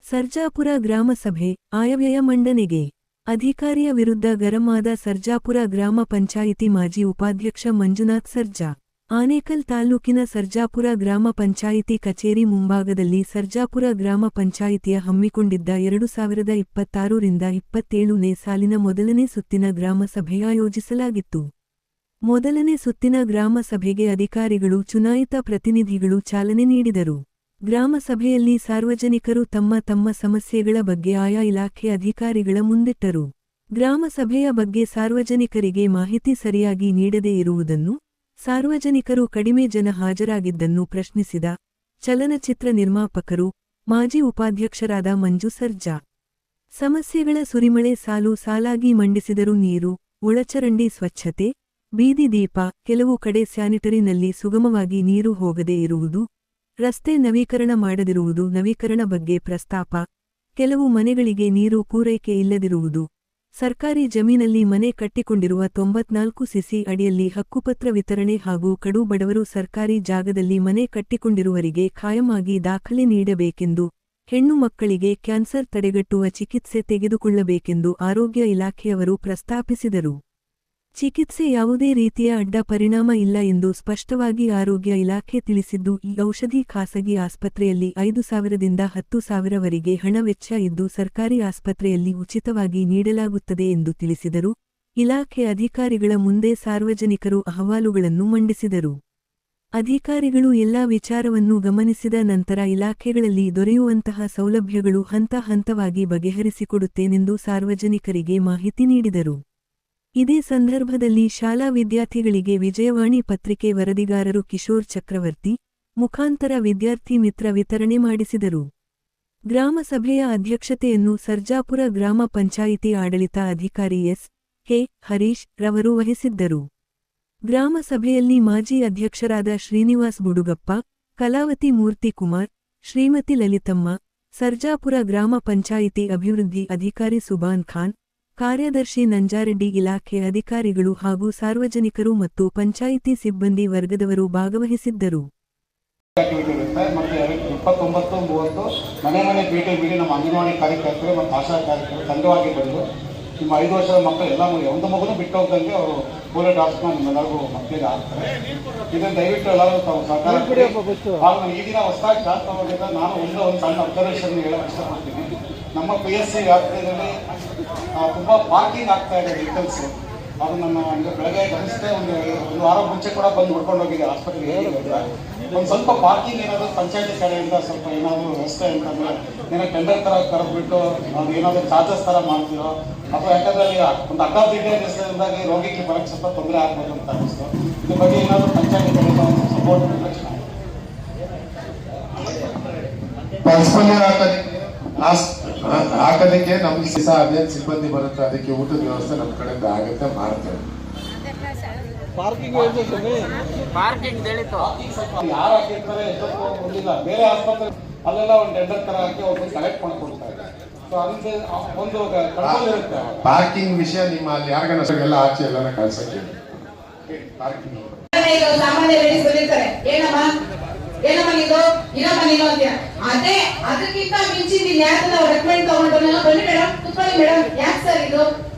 ಸರ್ಜಾಪುರ ಗ್ರಾಮಸಭೆ ಆಯವ್ಯಯ ಮಂಡನೆಗೆ ಅಧಿಕಾರಿಯ ವಿರುದ್ಧ ಗರಂ ಆದ ಸರ್ಜಾಪುರ ಗ್ರಾಮ ಪಂಚಾಯಿತಿ ಮಾಜಿ ಉಪಾಧ್ಯಕ್ಷ ಮಂಜುನಾಥ್ ಸರ್ಜಾ. ಆನೇಕಲ್ ತಾಲ್ಲೂಕಿನ ಸರ್ಜಾಪುರ ಗ್ರಾಮ ಪಂಚಾಯಿತಿ ಕಚೇರಿ ಮುಂಭಾಗದಲ್ಲಿ ಸರ್ಜಾಪುರ ಗ್ರಾಮ ಪಂಚಾಯಿತಿಯ ಹಮ್ಮಿಕೊಂಡಿದ್ದ 2026ರಿಂದ 27ನೇ ಸಾಲಿನ ಮೊದಲನೇ ಸುತ್ತಿನ ಗ್ರಾಮಸಭೆ ಆಯೋಜಿಸಲಾಗಿತ್ತು. ಮೊದಲನೇ ಸುತ್ತಿನ ಗ್ರಾಮಸಭೆಗೆ ಅಧಿಕಾರಿಗಳು ಚುನಾಯಿತ ಪ್ರತಿನಿಧಿಗಳು ಚಾಲನೆ ನೀಡಿದರು. ಗ್ರಾಮಸಭೆಯಲ್ಲಿ ಸಾರ್ವಜನಿಕರು ತಮ್ಮ ತಮ್ಮ ಸಮಸ್ಯೆಗಳ ಬಗ್ಗೆ ಆಯಾ ಇಲಾಖೆ ಅಧಿಕಾರಿಗಳ ಮುಂದಿಟ್ಟರು. ಗ್ರಾಮಸಭೆಯ ಬಗ್ಗೆ ಸಾರ್ವಜನಿಕರಿಗೆ ಮಾಹಿತಿ ಸರಿಯಾಗಿ ನೀಡದೇ ಇರುವುದನ್ನು, ಸಾರ್ವಜನಿಕರು ಕಡಿಮೆ ಜನ ಹಾಜರಾಗಿದ್ದನ್ನು ಪ್ರಶ್ನಿಸಿದ ಚಲನಚಿತ್ರ ನಿರ್ಮಾಪಕರು, ಮಾಜಿ ಉಪಾಧ್ಯಕ್ಷರಾದ ಮಂಜು ಸರ್ಜಾ. ಸಮಸ್ಯೆಗಳ ಸುರಿಮಳೆ ಸಾಲು ಸಾಲಾಗಿ ಮಂಡಿಸಿದರು. ನೀರು, ಒಳಚರಂಡಿ ಸ್ವಚ್ಛತೆ, ಬೀದಿ ದೀಪ, ಕೆಲವು ಕಡೆ ಸ್ಯಾನಿಟರಿನಲ್ಲಿ ಸುಗಮವಾಗಿ ನೀರು ಹೋಗದೇ ಇರುವುದು, ರಸ್ತೆ ನವೀಕರಣ ಮಾಡದಿರುವುದು, ನವೀಕರಣ ಬಗ್ಗೆ ಪ್ರಸ್ತಾಪ, ಕೆಲವು ಮನೆಗಳಿಗೆ ನೀರು ಪೂರೈಕೆ ಇಲ್ಲದಿರುವುದು, ಸರ್ಕಾರಿ ಜಮೀನಲ್ಲಿ ಮನೆ ಕಟ್ಟಿಕೊಂಡಿರುವ 94 ಸಿಸಿ ಅಡಿಯಲ್ಲಿ ಹಕ್ಕುಪತ್ರ ವಿತರಣೆ ಹಾಗೂ ಕಡು ಬಡವರು ಸರ್ಕಾರಿ ಜಾಗದಲ್ಲಿ ಮನೆ ಕಟ್ಟಿಕೊಂಡಿರುವವರಿಗೆ ಖಾಯಮಾಗಿ ದಾಖಲೆ ನೀಡಬೇಕೆಂದು, ಹೆಣ್ಣು ಮಕ್ಕಳಿಗೆ ಕ್ಯಾನ್ಸರ್ ತಡೆಗಟ್ಟುವ ಚಿಕಿತ್ಸೆ ತೆಗೆದುಕೊಳ್ಳಬೇಕೆಂದು ಆರೋಗ್ಯ ಇಲಾಖೆಯವರು ಪ್ರಸ್ತಾಪಿಸಿದರು. ಚಿಕಿತ್ಸೆ ಯಾವುದೇ ರೀತಿಯ ಅಡ್ಡ ಪರಿಣಾಮ ಇಲ್ಲ ಎಂದು ಸ್ಪಷ್ಟವಾಗಿ ಆರೋಗ್ಯ ಇಲಾಖೆ ತಿಳಿಸಿದ್ದು, ಈ ಔಷಧಿ ಖಾಸಗಿ ಆಸ್ಪತ್ರೆಯಲ್ಲಿ 5,000ದಿಂದ 10,000ವರೆಗೆ ಹಣ ವೆಚ್ಚ ಇದ್ದು ಸರ್ಕಾರಿ ಆಸ್ಪತ್ರೆಯಲ್ಲಿ ಉಚಿತವಾಗಿ ನೀಡಲಾಗುತ್ತದೆ ಎಂದು ತಿಳಿಸಿದರು. ಇಲಾಖೆ ಅಧಿಕಾರಿಗಳ ಮುಂದೆ ಸಾರ್ವಜನಿಕರು ಅಹವಾಲುಗಳನ್ನು ಮಂಡಿಸಿದರು. ಅಧಿಕಾರಿಗಳು ಎಲ್ಲಾ ವಿಚಾರವನ್ನು ಗಮನಿಸಿದ ನಂತರ ಇಲಾಖೆಗಳಲ್ಲಿ ದೊರೆಯುವಂತಹ ಸೌಲಭ್ಯಗಳು ಹಂತ ಹಂತವಾಗಿ ಬಗೆಹರಿಸಿಕೊಡುತ್ತೇನೆಂದು ಸಾರ್ವಜನಿಕರಿಗೆ ಮಾಹಿತಿ ನೀಡಿದರು. ಇದೇ ಸಂದರ್ಭದಲ್ಲಿ ಶಾಲಾ ವಿದ್ಯಾರ್ಥಿಗಳಿಗೆ ವಿಜಯವಾಣಿ ಪತ್ರಿಕೆ ವರದಿಗಾರರು ಕಿಶೋರ್ ಚಕ್ರವರ್ತಿ ಮುಖಾಂತರ ವಿದ್ಯಾರ್ಥಿ ಮಿತ್ರ ವಿತರಣೆ ಮಾಡಿಸಿದರು. ಗ್ರಾಮಸಭೆಯ ಅಧ್ಯಕ್ಷತೆಯನ್ನು ಸರ್ಜಾಪುರ ಗ್ರಾಮ ಪಂಚಾಯಿತಿ ಆಡಳಿತ ಅಧಿಕಾರಿ ಎಸ್.ಕೆ. ಹರೀಶ್ ರವರು ವಹಿಸಿದ್ದರು. ಗ್ರಾಮಸಭೆಯಲ್ಲಿ ಮಾಜಿ ಅಧ್ಯಕ್ಷರಾದ ಶ್ರೀನಿವಾಸ್ ಬುಡುಗಪ್ಪ, ಕಲಾವತಿ ಮೂರ್ತಿಕುಮಾರ್, ಶ್ರೀಮತಿ ಲಲಿತಮ್ಮ, ಸರ್ಜಾಪುರ ಗ್ರಾಮ ಪಂಚಾಯಿತಿ ಅಭಿವೃದ್ಧಿ ಅಧಿಕಾರಿ ಸುಬಾನ್ ಖಾನ್, ಕಾರ್ಯದರ್ಶಿ ನಂಜಾರೆಡ್ಡಿ, ಇಲಾಖೆ ಅಧಿಕಾರಿಗಳು ಹಾಗೂ ಸಾರ್ವಜನಿಕರು ಮತ್ತು ಪಂಚಾಯಿತಿ ಸಿಬ್ಬಂದಿ ವರ್ಗದವರು ಭಾಗವಹಿಸಿದ್ದರು. 29-30 ಮನೆ ಮನೆ ಭೇಟಿ ನೀಡಿ ನಮ್ಮ ಅಂಗನವಾಡಿ ಕಾರ್ಯಕರ್ತರು ಮತ್ತು ಆಶಾ ಕಾರ್ಯಕರ್ತರು ತಂಡವಾಗಿ ಬಂದು ನಿಮ್ಮ 5 ವರ್ಷದ ಮಕ್ಕಳು ಎಲ್ಲ ಒಂದು ಮಗುನೂ ಬಿಟ್ಟು ಹೋಗ್ದಂಗೆ ಅವರು ಪೋಲಿಯೋ ಡ್ರಾಪ್ಸ್ನ ನಿಮ್ಮೆಲ್ಲರಿಗೂ ಮಕ್ಕಳಿಗೆ ಆಗ್ತಾರೆ. ಇದನ್ನು ದಯವಿಟ್ಟು ಎಲ್ಲರೂ ತಾವು ಸಹಕಾರ ಕೊಡಿ. ಹಾಗೂ ನಾನು ಈ ದಿನ ಹೊಸದಾಗಿ ಚಾರ್ಜ್ ತಗೊಂಡಿದ್ದ ನಾನು ಒಂದು ಸಣ್ಣ ಅಬ್ಸರ್ವೇಷನ್ ಹೇಳಕ್ಕೆ ಇಷ್ಟಪಡ್ತೀನಿ. ನಮ್ಮ PSC ವ್ಯಾಪ್ತಿಯಲ್ಲಿ ತುಂಬ ಪಾರ್ಕಿಂಗ್ ಆಗ್ತಾ ಇದೆ ವೆಹಿಕಲ್ಸ್. ಅದು ನನ್ನ ಬೆಳಗ್ಗೆ ಗಮನಿಸಿದೆ, ಒಂದು ವಾರ ಮುಂಚೆ ಕೂಡ ಬಂದು ನೋಡ್ಕೊಂಡು ಹೋಗಿದೆ ಆಸ್ಪತ್ರೆಗೆ. ಹೇಗಿದೆ ಒಂದು ಸ್ವಲ್ಪ ಪಾರ್ಕಿಂಗ್ ಏನಾದರೂ ಪಂಚಾಯತಿ ಕಡೆಯಿಂದ ಸ್ವಲ್ಪ ಏನಾದರೂ ವ್ಯವಸ್ಥೆ ಅಂತಂದರೆ ಏನೋ ಟೆಂಡರ್ ಥರ ಕರೆದ್ಬಿಟ್ಟು ಅದು ಏನಾದರೂ ಚಾರ್ಜಸ್ ಥರ ಮಾಡ್ತೀರೋ, ಅಥವಾ ಯಾಕಂದರೆ ಅಲ್ಲಿ ಒಂದು ಅಡ್ಡಾದಿಡ್ಡೆ ಅನ್ನಿಸೋದ್ರಿಂದಾಗಿ ರೋಗಿಗೆ ಬರೋಕ್ಕೆ ಸ್ವಲ್ಪ ತೊಂದರೆ ಆಗ್ಬೋದು ಅಂತ ಅನ್ನಿಸ್ತು. ಇದ್ರ ಬಗ್ಗೆ ಏನಾದರೂ ಪಂಚಾಯತಿ ಕಡೆಯಿಂದ ಒಂದು ಸಪೋರ್ಟ್ ಹಾಕೋದಕ್ಕೆ ನಮ್ಗೆ 15 ಸಿಬ್ಬಂದಿ ಬರುತ್ತೆ. ಅದಕ್ಕೆ ಊಟದ ವ್ಯವಸ್ಥೆ ನಮ್ಮ ಕಡೆಯಿಂದ ಆಗುತ್ತೆ, ಮಾಡ್ತೇವೆ. ಯಾರು ಹಾಕಿರ್ತಾರೆ ಎಷ್ಟೊತ್ತು ಬಂದಿಲ್ಲ, ಬೇರೆ ಆಸ್ಪತ್ರೆ ಅಲ್ಲೆಲ್ಲ ಒಂದು ಟೆಂಡರ್ ತರ ಹಾಕಿ ಅವ್ರಿಗೆ ಕಲೆಕ್ಟ್ ಮಾಡ್ಕೊಡ್ತಾರೆ. ಸೊ ಅದಕ್ಕೆ ಒಂದು ಕಂಟ್ರೋಲ್ ಇರುತ್ತೆ. ಪಾರ್ಕಿಂಗ್ ವಿಷಯ ನಿಮ್ಮ ಅಲ್ಲಿ ಯಾರಿಗಾನ ಎಲ್ಲ ಆಚೆ ಎಲ್ಲ ಕಳ್ಸಕ್ಕೆ ಪಾರ್ಕಿಂಗ್ ಸಾಮಾನ್ಯ ಲೇಡೀಸ್ ಬಂದಿರ್ತಾರೆ, ಏನಮ್ಮ ನೀನು ಇರಮ್ಮ ನೀನು ಅಂತ. ಅದೇ ಅದಕ್ಕಿಂತ ಮಿಂಚಿದ ಯಾಕೆ ನಾವು ರೆಕಮೆಂಡ್ ತಗೊಂಡು ಬನ್ನಿ ಮೇಡಮ್, ಕುತ್ಕೊಳ್ಳಿ ಮೇಡಮ್. ಯಾಕೆ ಸರ್ ಇದು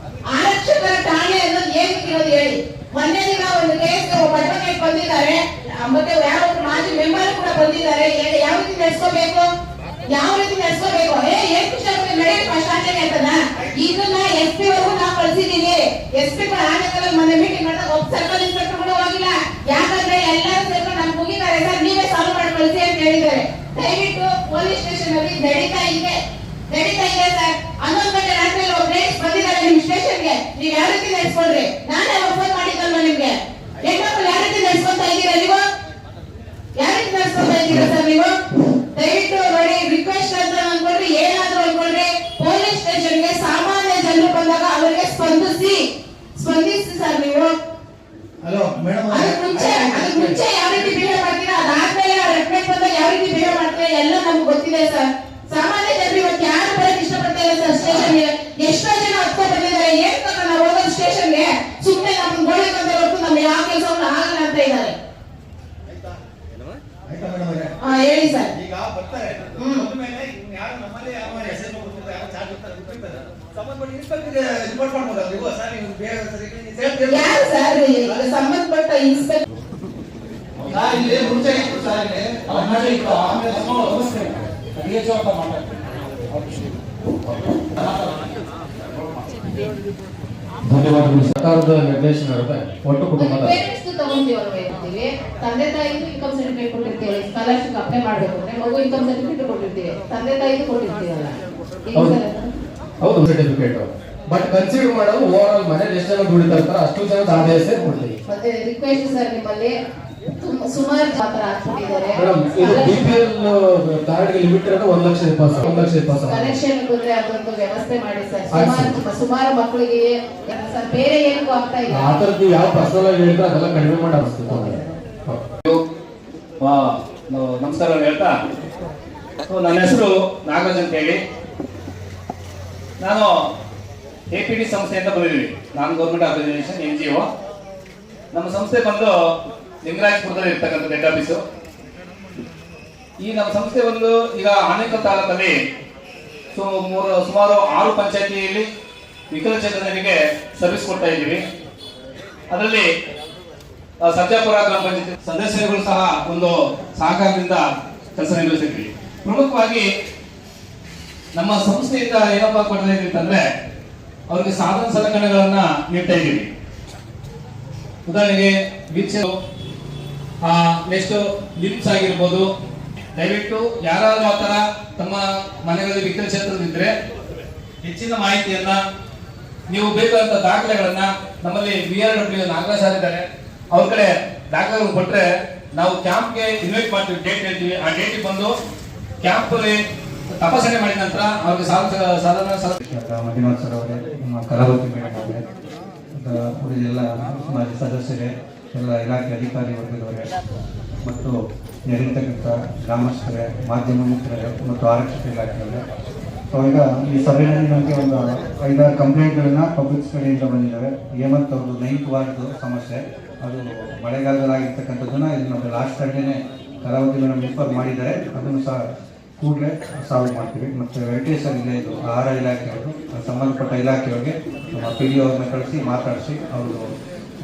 ಆರಕ್ಷಕರ ಠಾಣೆ ಅನ್ನೋದು ಏನಿರೋದು ಹೇಳಿ. ಮೊನ್ನೆ ದಿನ ಒಂದು ಕೇಸ್ ಪಟ್ಟಣಕ್ಕೆ ಬಂದಿದ್ದಾರೆ, ಮತ್ತೆ ಯಾವ ಮಾಜಿ ಮೆಂಬರ್ ಕೂಡ ಬಂದಿದ್ದಾರೆ. ಯಾವ ರೀತಿ ನಡೆಸ್ಕೋಬೇಕು, ಏನ್ ಖುಷಿ ನಡೆಯಪ್ಪ ಶಾಲೆಗೆ ಅಂತನ. ಇದನ್ನ SP ವರೆಗೂ ನಾವು ಕಳ್ಸಿದೀವಿ. SP ಆನೆಕಲ್ ಮೊನ್ನೆ ಮೀಟಿಂಗ್ ಮಾಡಿದಾಗ ಒಬ್ಬ ಸರ್ಕಲ್ ಇನ್ಸ್ಪೆಕ್ಟರ್ ಕೂಡ ಹೋಗಿಲ್ಲ. ಯಾಕಂದ್ರೆ ಎಲ್ಲರೂ ಸೇರ್ಕೊಂಡು ನಮ್ಗೆ ಮುಗಿತಾರೆ ಸರ್, ನೀವೇ ಸಾಲ್ವ್ ಮಾಡಿ ಕಳಿಸಿ ಅಂತ ಹೇಳಿದ್ದಾರೆ. ದಯವಿಟ್ಟು ಪೊಲೀಸ್ ಸ್ಟೇಷನ್ ಅಲ್ಲಿ ನಡೀತಾ ಇದೆ ಸರ್. 11 ಗಂಟೆ ರಾತ್ರಿ ಒಬ್ಬ ಲೇಡೀಸ್ ಬಂದಿದ್ದಾರೆ ನಿಮ್ ಸ್ಟೇಷನ್ಗೆ. ನೀವ್ ಯಾವ ರೀತಿ ನಡೆಸ್ಕೊಂಡ್ರಿ? ನಾನೇ ಫೋನ್ ಮಾಡಿದ್ದಲ್ವಾ ನಿಮ್ಗೆ? ಹೆಣ್ಮಕ್ಳು ಯಾವ ರೀತಿ ನಡೆಸ್ಕೊಂತ ಇದ್ದೀರಾ ನೀವು? ಯಾವ ರೀತಿ ನಡೆಸ್ಕೊಂತ ಇದ್ದೀರಾ ಸರ್ ನೀವು? ದಯವಿಟ್ಟು ನೋಡಿ, ರಿಕ್ವೆಸ್ಟ್ ಅಂತ ಅನ್ಕೊಂಡ್ರಿ, ಏನಾದ್ರೂ ಅನ್ಕೊಂಡ್ರಿ, ಪೊಲೀಸ್ ಸ್ಟೇಷನ್ಗೆ ಸಾಮಾನ್ಯ ಜನರು ಬಂದಾಗ ಅವರಿಗೆ ಸ್ಪಂದಿಸಿ ಸರ್ ನೀವು. ಅದಕ್ಕೆ ಮುಂಚೆ ಯಾವ ರೀತಿ ಬಿಹೇವ್ ಮಾಡ್ತೀರಾ, ಅದಾದ್ಮೇಲೆ ರೆಸ್ಪೆಕ್ಟ್ ಬಂದಾಗ ಯಾವ ರೀತಿ ಬಿಹೇವ್ ಮಾಡ್ತೀರಾ ಎಲ್ಲ ನಮ್ಗೆ ಗೊತ್ತಿದೆ ಸರ್. ಸಾಮಾನ್ಯ ಜನರು ಇವತ್ತು ಯಾರು ಬರಕ್ಕೆ ಇಷ್ಟಪಡ್ತಾ ಇಲ್ಲ ಸರ್ ಸ್ಟೇಷನ್ಗೆ. ಎಷ್ಟೋ ಜನ ಹತ್ಕೊಂಡು ಬಂದಿದ್ದಾರೆ. ಏನ್ ತಗೊಂಡು ನಾವು ಹೋಗೋದು ಸ್ಟೇಷನ್ಗೆ, ಸುಮ್ಮನೆ ನಮ್ಗೆ ಗೋಳಿ ಬಂದ ಹೊರತು ನಮ್ಗೆ ಯಾವ ಕೆಲಸವನ್ನು ಆಗಲ್ಲ ಅಂತ ಇದ್ದಾರೆ. ಹೇಳಿ ಸರ್. ಈಗ ಬರ್ತಾರೆ, ಯಾರು ನಮ್ಮಲ್ಲಿ ಸಂಬಂಧಪಟ್ಟ ಇನ್ಸ್ಪೆಕ್ಟರ್ಗೆ ರಿಪೋರ್ಟ್ ಮಾಡ್ಬೋದಲ್ಲ ನೀವು ಸರ್? ನೀವು ಬೇರೆ ಸರಿ ಯಾರು ಸರ್ ಈಗ ಸಂಬಂಧಪಟ್ಟ ಇನ್ಸ್ಪೆಕ್ಟರ್ ಇಲ್ಲಿ ಮುಂಚೆ ಇತ್ತು ಸರ್, ಇಲ್ಲಿ ಆಮೇಲೆ ಇತ್ತು, ಆಮೇಲೆ ನಮ್ಮ ವ್ಯವಸ್ಥೆ DHO ಅಂತ ಮಾತಾಡ್ತಾರೆ. ಧನ್ಯವಾದಗಳು. ಸರ್ಕಾರದ ನಿರ್ದೇಶನ ಇರುತ್ತೆ ಒಟ್ಟು ಕುಟುಂಬದ ಪೇರೆಂಟ್ಸ್ ತಗೊಂತೀವಿ ತಂದೆ ತಾಯಿಗೂ ಇನ್ಕಮ್ ಸರ್ಟಿಫಿಕೇಟ್ ಕೊಟ್ಟಿರ್ತೀವಿ. ಸ್ಕಾಲರ್ಶಿಪ್ ಅಪ್ಲೈ ಮಾಡ್ಬೇಕು ಅಂದ್ರೆ ಮಗು ಇನ್ಕಮ್ ಸರ್ಟಿಫಿಕೇಟ್ ಕೊಟ್ಟಿರ್ತೀವಿ, ತಂದೆ ತಾಯಿಗೂ ಕೊಟ್ಟಿರ್ತೀವಲ್ಲ. ಹೌದು ಸರ್ಟಿಫಿಕೇಟ್. ಬಟ್ ಕನ್ಸಿಡರ್ ಮಾಡೋದು ಓವರ್ ಆಲ್ ಮನೇಲಿ ಎಷ್ಟು ಜನ ದುಡಿತಾರೆ ಅಷ್ಟು ಜನ ಆದಾಯ ಸೇರಿ ಕೊಡ್ತೀವಿ. ಮತ್ತೆ ರಿಕ್ವೆಸ್ಟ್ ಸರ್, ನಿಮ್ಮಲ್ಲಿ ಸುಮಾರು ಮಾತ್ರ ಹಾಕ್ಬಿಟ್ಟಿದ್ದಾರೆ. ಮೇಡಮ್ ಇದು BPL ಕಾರ್ಡ್ ಗೆ ಲಿಮಿಟ್ ಇರೋದು 1,20,000 ಕನೆಕ್ಷನ್ ಬಂದ್ರೆ ಅದೊಂದು ವ್ಯವಸ್ಥೆ ಮಾಡಿ ಸರ್. ಸುಮಾರು ಮಕ್ಕಳಿಗೆ ಸರ್ ಬೇರೆ ಏನಕ್ಕೂ ಆಗ್ತಾ ಇಲ್ಲ. ಆ ಥರದ್ದು ಯಾವ ಪರ್ಸನಲ್ ಆಗಿ ಹೇಳಿದ್ರೆ ಅದೆಲ್ಲ ಕಡಿಮೆ ಮಾಡಿ ಅನಿಸ್ತಿತ್ತು. ನಮಸ್ಕಾರ ಹೇಳ್ತಾ, ನನ್ನ ಹೆಸರು ನಾಗರಾಜ್ ಅಂತ ಹೇಳಿ, ನಾನು APD ಸಂಸ್ಥೆಯಿಂದ ಬಂದಿದ್ದೀವಿ. ನಾನ್ ಗೌರ್ಮೆಂಟ್ ಆರ್ಗನೈಸೇಷನ್ NGO. ನಮ್ಮ ಸಂಸ್ಥೆ ಬಂದು ಲಿಂಗರಾಜಪುರದಲ್ಲಿ ಇರ್ತಕ್ಕಂಥ ಹೆಡ್ ಆಫೀಸು. ಈ ನಮ್ಮ ಸಂಸ್ಥೆ ಬಂದು ಈಗ ಆನೇಕಲ್ ತಾಲೂಕಲ್ಲಿ ಸುಮಾರು 6 ಪಂಚಾಯತಿಯಲ್ಲಿ ವಿಕಲಚೇತನರಿಗೆ ಸರ್ವಿಸ್ ಕೊಡ್ತಾ ಇದ್ದೀವಿ. ಅದರಲ್ಲಿ ಸರ್ಜಾಪುರ ಗ್ರಾಮ ಪಂಚಾಯತಿ ಸದಸ್ಯರುಗಳು ಸಹ ಒಂದು ಸಹಕಾರದಿಂದ ಕೆಲಸ ನಿರ್ವಹಿಸಿದ್ವಿ. ಪ್ರಮುಖವಾಗಿ ನಮ್ಮ ಸಂಸ್ಥೆಯಿಂದ ಏನಪ್ಪಾ ಕೊಡ್ತಾ ಇದ್ದೀವಿ ಅಂತಂದ್ರೆ ಅವರಿಗೆ ಸಾಧನ ಸಲಕರಣೆಗಳನ್ನ ನೀಡ್ತಾ ಇದ್ದೀವಿ. ಉದಾಹರಣೆಗೆ ವೀಲ್ಚೇರ್, ನೆಕ್ಸ್ಟ್ ಲಿಮ್ಸ್ ಆಗಿರ್ಬೋದು. ದಯವಿಟ್ಟು ಯಾರಾದ್ರೂ ಆ ಥರ ತಮ್ಮ ಮನೆಗಳಲ್ಲಿ ವಿಕಲಚೇತನರಿದ್ರೆ ಹೆಚ್ಚಿನ ಮಾಹಿತಿಯನ್ನ, ನೀವು ಬೇಕಾದಂತ ದಾಖಲೆಗಳನ್ನ ನಮ್ಮಲ್ಲಿ VRW ನಾಗರಾಜ್ ಇದ್ದಾರೆ, ಅವ್ರ ಕಡೆ ದಾಖಲೆಗಳು ಕೊಟ್ರೆ ನಾವು ಕ್ಯಾಂಪ್ಗೆ ಇನ್ವೈಟ್ ಮಾಡ್ತೀವಿ. ಡೇಟ್ ಹೇಳ್ತೀವಿ, ಆ ಡೇಟಿಗೆ ಬಂದು ಕ್ಯಾಂಪ್ ತಪಾಸಣೆ ಮಾಡಿದ ನಂತರ ಅವ್ರಿಗೆ ಸಾಧನ ಮಂಜುನಾಥ್ ಸರ್ ಅವರೇ, ನಮ್ಮ ಕಲಾವತಿ ಮೇಡಮ್ ಅವರೇ, ಉಳಿದೆಲ್ಲ ಮಾಜಿ ಸದಸ್ಯರೇ, ಎಲ್ಲ ಇಲಾಖೆ ಅಧಿಕಾರಿ ವರ್ಗದವರೇ ಮತ್ತು ನೆರೆದಿರ್ತಕ್ಕಂಥ ಗ್ರಾಮಸ್ಥರೇ, ಮಾಧ್ಯಮ ಮಿತ್ರರೇ ಮತ್ತು ಆರಕ್ಷಕ ಇಲಾಖೆಯವರೇ. ಸೊ ಈಗ ಈ ಸಭೆಯಲ್ಲಿ ನಮಗೆ ಒಂದು 5-6 ಕಂಪ್ಲೇಂಟ್ಗಳನ್ನ ಪಬ್ಲಿಕ್ಸ್ ಕಡೆಯಿಂದ ಬಂದಿದ್ದಾವೆ. ಹೇಮಂತ್ ಅವ್ರದ್ದು 9th ವಾರ್ಡ್ದು ಸಮಸ್ಯೆ, ಅದು ಮಳೆಗಾಲದಲ್ಲಾಗಿರ್ತಕ್ಕಂಥದ್ದನ್ನು ಇದು ನಮಗೆ ಲಾಸ್ಟ್ ಸಂಡೇನೆ ಕಲಾವತಿ ಮೇಡಮ್ ಇನ್ಫಾರ್ಮ್ ಮಾಡಿದ್ದಾರೆ. ಅದನ್ನು ಸಹ ಕೂಡಲೇ ಸಾಲ್ವ್ ಮಾಡ್ತೀವಿ. ಮತ್ತು ವೆಂಕಟೇಶ್ ಇಲ್ಲೇ ಇದು ಆಹಾರ ಇಲಾಖೆಯವರು ಸಂಬಂಧಪಟ್ಟ ಇಲಾಖೆಯವರಿಗೆ ನಮ್ಮ PDO ಅವ್ರನ್ನ ಕಳಿಸಿ ಮಾತಾಡಿಸಿ, ಅವರು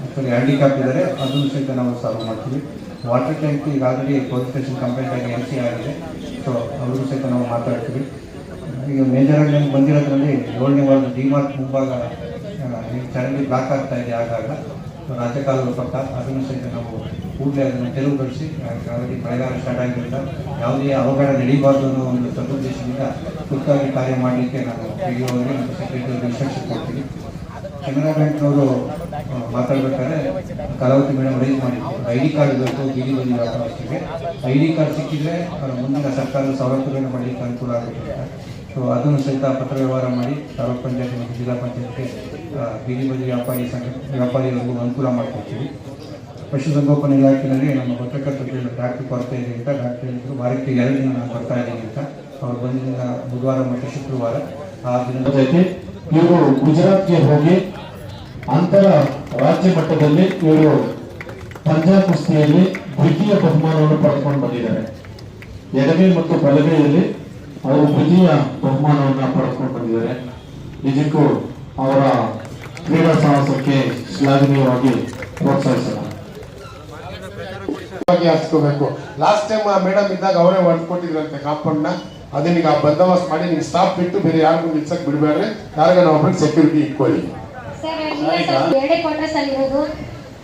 ಆ್ಯಕ್ಚುಲಿ ಹ್ಯಾಂಡಿಕ್ಯಾಪ್ ಇದ್ದಾರೆ, ಅದನ್ನು ಸಹಿತ ನಾವು ಸಾಲ್ವ್ ಮಾಡ್ತೀವಿ. ವಾಟರ್ ಟ್ಯಾಂಕ್ ಈಗ ಆಲ್ರೆಡಿ ಪೊಲೀಸ್ ಸ್ಟೇಷನ್ ಕಂಪ್ಲೇಂಟ್ ಆಗಿ MC ಆಗಿದೆ. ಸೊ ಅವ್ರಿಗೂ ಸಹಿತ ನಾವು ಮಾತಾಡ್ತೀವಿ. ಈಗ ಮೇಜರಾಗಿ ನಮ್ಗೆ ಬಂದಿರೋದ್ರಲ್ಲಿ 7ನೇ ವಾರ್ಡ್ ಡಿಮಾರ್ಟ್ ಮುಂಭಾಗ ಚರಂಡಿ ಬ್ಲಾಕ್ ಆಗ್ತಾ ಇದೆ ಆಗಾಗ ರಾಜ್ಯಕಾಲದ ಪಕ್ಕ, ಅದನ್ನು ಸಹಿತ ನಾವು ಕೂಡಲೇ ಅದನ್ನು ತೆರವುಗೊಳಿಸಿ, ಆಲ್ರೆಡಿ ಮಳೆಗಾಲ ಸ್ಟಾರ್ಟ್ ಆಗಿದ್ದರಿಂದ ಯಾವುದೇ ಅವಘಡ ನಡೀಬಾರ್ದು ಅನ್ನೋ ಒಂದು ಸದುದ್ದೇಶದಿಂದ ತುರ್ತಾಗಿ ಕಾರ್ಯ ಮಾಡಲಿಕ್ಕೆ ನಾವು PDO ಅವರಿಗೆ ಮತ್ತು ಸೆಕ್ರೆಟರಿ ಇನ್ಸ್ಟ್ರಕ್ಷನ್ ಕೊಡ್ತೀವಿ. ಕೆನರಾ ಬ್ಯಾಂಕ್ನವರು ಮಾತಾಡಬೇಕಾದ್ರೆ ಕಲಾವತಿ ಮೇಡಮ್ ರೈಸ್ ಮಾಡಿದ್ವಿ, ID ಕಾರ್ಡ್ ಬೇಕು ಬೀದಿ ಬದಿ ವ್ಯಾಪಾರಸ್ಥರಿಗೆ. ID ಕಾರ್ಡ್ ಸಿಕ್ಕಿದ್ರೆ ಮುಂದಿನ ಸರ್ಕಾರದ ಸವಲತ್ತುಗಳನ್ನು ಪಡೆಯಲಿಕ್ಕೆ ಅನುಕೂಲ ಆಗುತ್ತೆ. ಸೊ ಅದನ್ನು ಸಹಿತ ಪತ್ರ ವ್ಯವಹಾರ ಮಾಡಿ ತಾಲೂಕು ಪಂಚಾಯತ್ ಮತ್ತು ಜಿಲ್ಲಾ ಪಂಚಾಯತ್ಗೆ ಬೀದಿ ಬದಿ ವ್ಯಾಪಾರಿಗಳಿಗೂ ಅನುಕೂಲ ಮಾಡಿಕೊಡ್ತೀವಿ. ಪಶುಸಂಗೋಪನಾ ಇಲಾಖೆಯಲ್ಲಿ ನಮ್ಮ ಪತ್ರಕರ್ತರು ಡಾಕ್ಟರ್ ಕೊರತೆ ಇದೆ ಅಂತ ಡಾಕ್ಟರ್ ಹೇಳಿದ್ರು, ವಾರಕ್ಕೆ 2 ದಿನ ನಾನು ಬರ್ತಾ ಇದ್ದೀನಿ ಅಂತ. ಅವ್ರು ಬಂದಿದ್ದ ಬುಧವಾರ ಮತ್ತು ಶುಕ್ರವಾರ ಆ ದಿನ ಇವರು ಗುಜರಾತ್ಗೆ ಹೋಗಿ ಅಂತರ ರಾಜ್ಯ ಮಟ್ಟದಲ್ಲಿ ಇವರು ಪಂಜಾಬ್ ಕುಸ್ತಿಯಲ್ಲಿ ದ್ವಿತೀಯ ಬಹುಮಾನವನ್ನು ಪಡೆದುಕೊಂಡು ಬಂದಿದ್ದಾರೆ. ಎಡಗೈ ಮತ್ತು ಬಲಗೈಯಲ್ಲಿ ಅವರು ದ್ವಿತೀಯ ಬಹುಮಾನವನ್ನು ಪಡೆದುಕೊಂಡು ಬಂದಿದ್ದಾರೆ. ನಿಜಕ್ಕೂ ಅವರ ಕ್ರೀಡಾ ಸಾಹಸಕ್ಕೆ ಶ್ಲಾಘನೀಯವಾಗಿ ಪ್ರೋತ್ಸಾಹಿಸೋಣ. ಹಾಕಿಸ್ಕೋಬೇಕು. ಲಾಸ್ಟ್ ಟೈಮ್ ಮೇಡಮ್ ಇದ್ದಾಗ ಅವರೇ ಹೊಡ್ಕೊಟ್ಟಿದ್ರಂತೆ ಕಾಂಪೌಂಡ್ನ. ಅದನ್ನೀಗ ಬಂದೋಬಸ್ತ್ ಮಾಡಿ ನೀವು ಸ್ಟಾಪ್ ಬಿಟ್ಟು ಬೇರೆ ಯಾರಿಗೂ ನಿಲ್ಸಕ್ ಬಿಡಬೇಡ್ರಿ, ಯಾರಿಗಾನ ಒಬ್ಬರಿಗೆ ಸೆಕ್ಯೂರಿಟಿ ಇಟ್ಕೊಳ್ಳಿ. ಎರಡೇ ಕ್ವಾರ್ಟರ್ಸ್ ಅಲ್ಲಿ ಇರೋದು,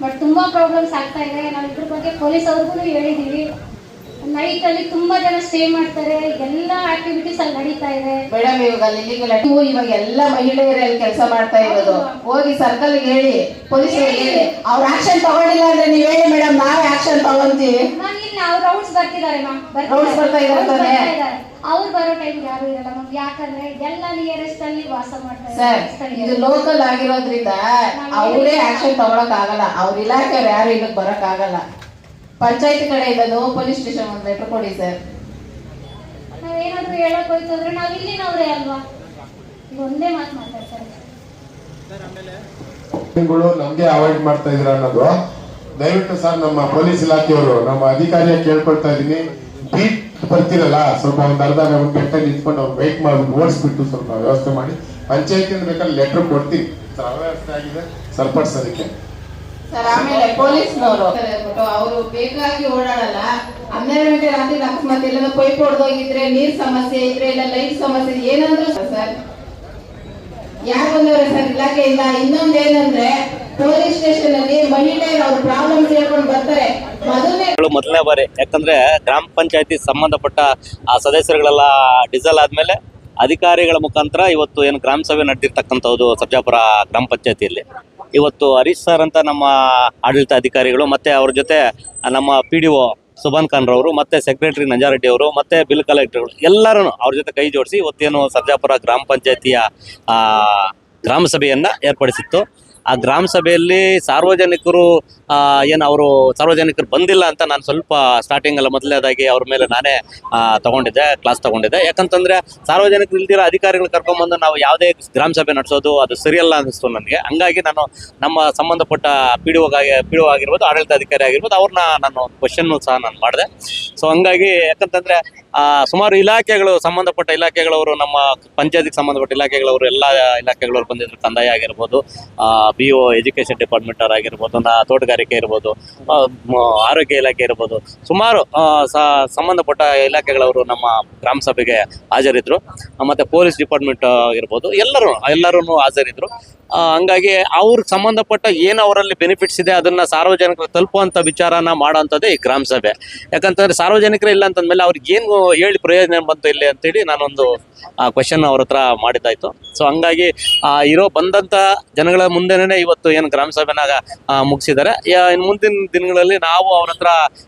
ಬಟ್ ತುಂಬಾ ಪ್ರಾಬ್ಲಮ್ಸ್ ಆಗ್ತಾ ಇದೆ. ನಾವು ಇದ್ರ ಬಗ್ಗೆ ಪೊಲೀಸ್ ಅವ್ರಿಗೂ ಹೇಳಿದೀವಿ. ನೈಟ್ ಅಲ್ಲಿ ತುಂಬಾ ಜನ ಸ್ಟೇ ಮಾಡ್ತಾರೆ, ಎಲ್ಲ ಆಕ್ಟಿವಿಟೀಸ್ ಅಲ್ಲಿ ನಡೀತಾ ಇದೆ. ಮೇಡಮ್ ಇವಾಗ ಎಲ್ಲ ಮಹಿಳೆಯರಲ್ಲಿ ಕೆಲಸ ಮಾಡ್ತಾ ಇರೋದು. ಹೋಗಿ ಸರ್ಕಲ್ ಹೇಳಿ, ಪೊಲೀಸ್ ಹೇಳಿ, ಅವ್ರ ಆಕ್ಷನ್ ತಗೊಂಡಿಲ್ಲ ಅಂದ್ರೆ ನೀವ್ ಹೇಳಿ ಮೇಡಮ್, ನಾವೇ ಆಕ್ಷನ್ ತಗೊಂತೀವಿ. ಮ್ಯಾಮ್ ಇಲ್ಲಿ ಅವ್ರು ರೌಂಡ್ಸ್ ಬರ್ತಿದ್ದಾರೆ ಮ್ಯಾಮ್, ರೌಂಡ್ಸ್ ಬರ್ತಾ ಇದ್ದಾರೆ. ಅವ್ರು ಬರೋ ಟೈಮ್ ಯಾರು ಇರಲ್ಲ ಮ್ಯಾಮ್, ಯಾಕಂದ್ರೆ ಎಲ್ಲ ನಿಯರೆಸ್ಟ್ ಅಲ್ಲಿ ವಾಸ ಮಾಡ್ತಾರೆ. ಸರ್ ಇದು ಲೋಕಲ್ ಆಗಿರೋದ್ರಿಂದ ಅವರೇ ಆಕ್ಷನ್ ತಗೊಳಕ್ ಆಗಲ್ಲ, ಅವ್ರ ಇಲಾಖೆಯವ್ರು ಯಾರು ಇದಕ್ಕೆ ಬರಕ್ ಆಗಲ್ಲ. ಪಂಚಾಯತ್ ಕಡೆ ಇರೋದು ಪೊಲೀಸ್ ಸ್ಟೇಷನ್ ಒಂದು ಲೆಟರ್ ಕೊಡಿ ಸರ್. ನಾವೇನಾದ್ರೂ ಹೇಳಕ್ ಹೋಯ್ತು ಅಂದ್ರೆ ನಾವ್ ಇಲ್ಲಿನವ್ರೇ ಅಲ್ವಾ, ಒಂದೇ ಮಾತು ಮಾತಾಡ್ತಾರೆ. ನಮ್ಗೆ ಅವಾಯ್ಡ್ ಮಾಡ್ತಾ ಇದ್ರ ಅನ್ನೋದು ದಯವಿಟ್ಟು ಸರ್ ನಮ್ಮ ಪೊಲೀಸ್ ಇಲಾಖೆಯವರು ನಮ್ಮ ಅಧಿಕಾರಿಯ ಕೇಳ್ಕೊಳ್ತಾ ಇದೀನಿ. ಬೀಟ್ ಬರ್ತೀರಲ್ಲ ಸ್ವಲ್ಪ ಒಂದು ಅರ್ಧ ಗಂಟೆ ನಿಂತ್ಕೊಂಡು ಅವ್ರು ವೆಯ್ಟ್ ಮಾಡ್ಬಿಟ್ಟು ಓಡಿಸ್ಬಿಟ್ಟು ಸ್ವಲ್ಪ ವ್ಯವಸ್ಥೆ ಮಾಡಿ ಪಂಚಾಯತಿಂದ ಬೇಕಾದ್ರೆ ಲೆಟರ್ ಕೊಡ್ತೀವಿ ಸರ್, ಅವ್ಯವಸ್ಥೆ ಆಗಿದೆ ಸರಿಪಡಿಸೋದಕ್ಕೆ. ಸರ್ ಆಮೇಲೆ ಪೊಲೀಸ್ನವರು ಅವರು ಬೇಕಾಗಿ ಓಡಾಡಲ್ಲ. 12 ಗಂಟೆ ರಾತ್ರಿ ಅಕಸ್ಮಾತ್ ಎಲ್ಲ ಪೈಪ್ ಹೊಡೆದೋಗಿದ್ರೆ, ನೀರ್ ಸಮಸ್ಯೆ ಇದ್ರೆ, ಇಲ್ಲ ಲೈಟ್ ಸಮಸ್ಯೆ ಏನಾದ್ರು ಸರ್ ಯಾರು ಬಂದವ್ರೆ ಸರ್ ಇಲಾಖೆಯಿಂದ? ಇನ್ನೊಂದೇನಂದ್ರೆ ಪೊಲೀಸ್ ಸ್ಟೇಷನ್ ಅಲ್ಲಿ ಮಹಿಳೆಯರು ಅವ್ರ ಪ್ರಾಬ್ಲಮ್ ಹೇಳ್ಕೊಂಡು ಬರ್ತಾರೆ. ಮೊದಲನೇ ಬಾರಿ, ಯಾಕಂದ್ರೆ ಗ್ರಾಮ ಪಂಚಾಯತಿ ಸಂಬಂಧಪಟ್ಟ ಆ ಸದಸ್ಯರುಗಳೆಲ್ಲ ಡಿಸಲ್ ಆದ್ಮೇಲೆ ಅಧಿಕಾರಿಗಳ ಮುಖಾಂತರ ಇವತ್ತು ಏನು ಗ್ರಾಮ ಸಭೆ ನಡೆದಿರ್ತಕ್ಕಂಥದ್ದು ಸರ್ಜಾಪುರ ಗ್ರಾಮ ಪಂಚಾಯತಿಯಲ್ಲಿ. ಇವತ್ತು ಹರೀಶ್ ಸರ್ ಅಂತ ನಮ್ಮ ಆಡಳಿತ ಅಧಿಕಾರಿಗಳು ಮತ್ತೆ ಅವ್ರ ಜೊತೆ ನಮ್ಮ PDO ಸುಭಾನ್ ಖಾನ್ ರವರು ಮತ್ತೆ ಸೆಕ್ರೆಟರಿ ನಂಜಾರೆಡ್ಡಿ ಅವರು ಮತ್ತೆ ಬಿಲ್ ಕಲೆಕ್ಟರ್ಗಳು ಎಲ್ಲರೂ ಅವ್ರ ಜೊತೆ ಕೈ ಜೋಡಿಸಿ ಇವತ್ತೇನು ಸರ್ಜಾಪುರ ಗ್ರಾಮ ಪಂಚಾಯತಿಯ ಗ್ರಾಮ ಸಭೆಯನ್ನ ಏರ್ಪಡಿಸಿತ್ತು. ಆ ಗ್ರಾಮ ಸಭೆಯಲ್ಲಿ ಸಾರ್ವಜನಿಕರು ಅವರು ಸಾರ್ವಜನಿಕರು ಬಂದಿಲ್ಲ ಅಂತ ನಾನು ಸ್ವಲ್ಪ ಸ್ಟಾರ್ಟಿಂಗ್ ಎಲ್ಲ ಮೊದಲನೇದಾಗಿ ಅವ್ರ ಮೇಲೆ ನಾನೇ ಕ್ಲಾಸ್ ತಗೊಂಡಿದ್ದೆ. ಯಾಕಂತಂದ್ರೆ ಸಾರ್ವಜನಿಕರು ಇಲ್ದಿರೋ ಅಧಿಕಾರಿಗಳು ಕರ್ಕೊಂಡ್ಬಂದು ನಾವು ಯಾವುದೇ ಗ್ರಾಮ ಸಭೆ ನಡೆಸೋದು ಅದು ಸರಿಯಲ್ಲ ಅನ್ನಿಸ್ತು ನನಗೆ. ಹಂಗಾಗಿ ನಾನು ನಮ್ಮ ಸಂಬಂಧಪಟ್ಟ PDO ಆಗಿರ್ಬೋದು, ಆಡಳಿತ ಅಧಿಕಾರಿ ಆಗಿರ್ಬೋದು, ಅವ್ರನ್ನ ನಾನು ಕ್ವಶನ್ನು ಸಹ ನಾನು ಮಾಡಿದೆ. ಸೊ ಹಂಗಾಗಿ ಯಾಕಂತಂದ್ರೆ ಸುಮಾರು ಇಲಾಖೆಗಳು ಸಂಬಂಧಪಟ್ಟ ಇಲಾಖೆಗಳವರು, ನಮ್ಮ ಪಂಚಾಯತಿಗೆ ಸಂಬಂಧಪಟ್ಟ ಇಲಾಖೆಗಳವರು, ಎಲ್ಲ ಇಲಾಖೆಗಳವರು ಬಂದಿದ್ರು. ಕಂದಾಯ ಆಗಿರ್ಬೋದು, BO ಎಜುಕೇಶನ್ ಡಿಪಾರ್ಟ್ಮೆಂಟ್ ಅವ್ರು ಆಗಿರ್ಬೋದು, ತೋಟಗಾರಿಕೆ ಇರ್ಬೋದು, ಆರೋಗ್ಯ ಇಲಾಖೆ ಇರ್ಬೋದು, ಸುಮಾರು ಸಂಬಂಧಪಟ್ಟ ಇಲಾಖೆಗಳವರು ನಮ್ಮ ಗ್ರಾಮ ಸಭೆಗೆ ಹಾಜರಿದ್ರು. ಮತ್ತೆ ಪೊಲೀಸ್ ಡಿಪಾರ್ಟ್ಮೆಂಟ್ ಆಗಿರ್ಬೋದು, ಎಲ್ಲರೂ ಹಾಜರಿದ್ರು. ಹಂಗಾಗಿ ಅವ್ರಿಗೆ ಸಂಬಂಧಪಟ್ಟ ಏನು ಅವರಲ್ಲಿ ಬೆನಿಫಿಟ್ಸ್ ಇದೆ ಅದನ್ನ ಸಾರ್ವಜನಿಕರು ತಲುಪುವಂಥ ವಿಚಾರನ ಮಾಡೋಂಥದ್ದೇ ಈ ಗ್ರಾಮ ಸಭೆ. ಯಾಕಂತಂದ್ರೆ ಸಾರ್ವಜನಿಕರೇ ಇಲ್ಲ ಅಂತಂದ್ಮೇಲೆ ಅವ್ರಿಗೆ ಏನು ಹೇಳಿ ಪ್ರಯೋಜನ ಬಂತು ಇಲ್ಲಿ ಅಂತೇಳಿ ನಾನೊಂದು ಕ್ವೆಶನ್ ಅವ್ರ ಹತ್ರ ಮಾಡಿದ್ದಾಯ್ತು. ಸೊ ಹಂಗಾಗಿ ಬಂದಂಥ ಜನಗಳ ಮುಂದೆನೇ ಇವತ್ತು ಏನು ಗ್ರಾಮ ಸಭೆನಾಗ ಮುಗಿಸಿದ್ದಾರೆ. ಇನ್ನು ಮುಂದಿನ ದಿನಗಳಲ್ಲಿ ನಾವು ಅವ್ರ ಹತ್ರ